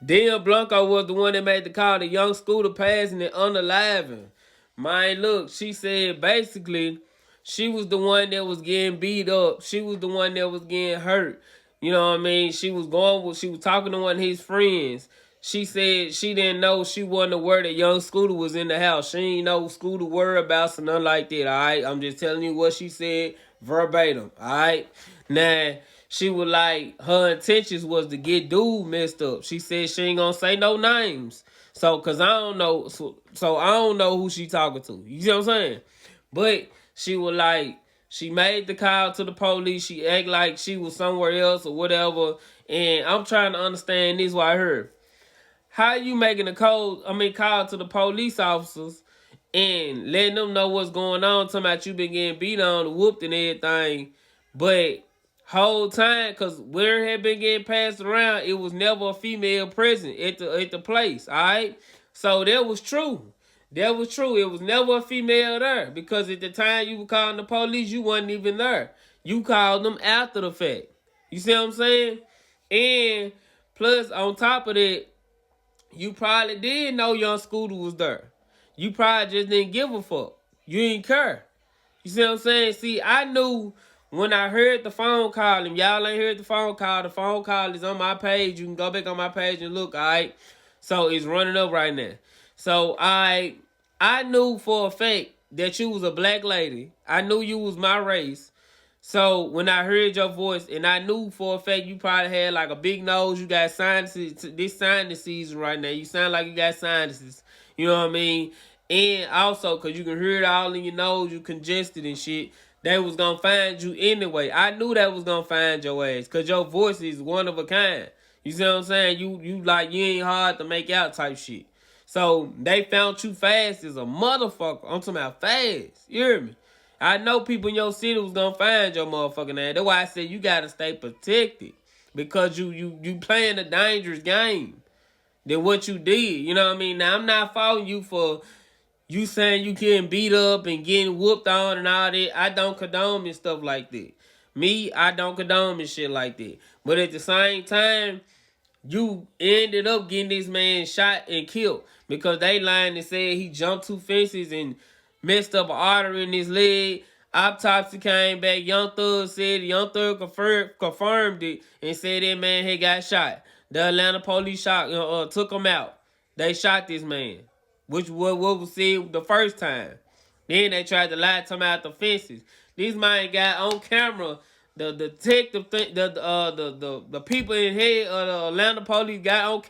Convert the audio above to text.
Then Blanco was the one that made the call. The young scooter passing it unaliving. Man, look, she said basically she was the one that was getting beat up. She was the one that was getting hurt. You know what I mean? She was talking to one of his friends. She said she didn't know, she wasn't aware that young Scooter was in the house. She ain't know Scooter whereabouts or nothing like that, alright? I'm just telling you what she said verbatim, alright? Now, she was like, her intentions was to get dude messed up. She said she ain't gonna say no names. So, cause I don't know, so I don't know who she talking to. You see what I'm saying? But she was like, she made the call to the police. She act like she was somewhere else or whatever. And I'm trying to understand this right here. How you making a call to the police officers and letting them know what's going on, talking about you been getting beat on, whooped and everything, but whole time, cause where it had been getting passed around, it was never a female present at the place, alright? So that was true. That was true. It was never a female there. Because at the time you were calling the police, you wasn't even there. You called them after the fact. You see what I'm saying? And plus, on top of that, you probably did know young Scooter was there. You probably just didn't give a fuck. You didn't care. You see what I'm saying? See, I knew when I heard the phone call, and y'all ain't heard the phone call is on my page. You can go back on my page and look, alright? So it's running up right now. So I knew for a fact that you was a black lady. I knew you was my race. So when I heard your voice, and I knew for a fact you probably had like a big nose, you got sinuses. This sinus season right now, you sound like you got sinuses. You know what I mean? And also, cause you can hear it all in your nose, you congested and shit. They was gonna find you anyway. I knew that was gonna find your ass, cause your voice is one of a kind. You see what I'm saying? You like, you ain't hard to make out type shit. So they found you fast as a motherfucker. I'm talking about fast. You hear me? I know people in your city was gonna find your motherfucking ass. That's why I said you gotta stay protected. Because you playing a dangerous game than what you did. You know what I mean? Now I'm not faulting you for you saying you getting beat up and getting whooped on and all that. I don't condone and stuff like that. Me, I don't condone and shit like that. But at the same time, you ended up getting this man shot and killed because they lying and said he jumped two fences and messed up an artery in his leg. Autopsy came back. Young Thug said, Young Thug confirmed it and said that man had got shot. The Atlanta police took him out. They shot this man, which what was said the first time. Then they tried to lie to him out the fences. This man got on camera. The detective, the people in head of the Atlanta police got on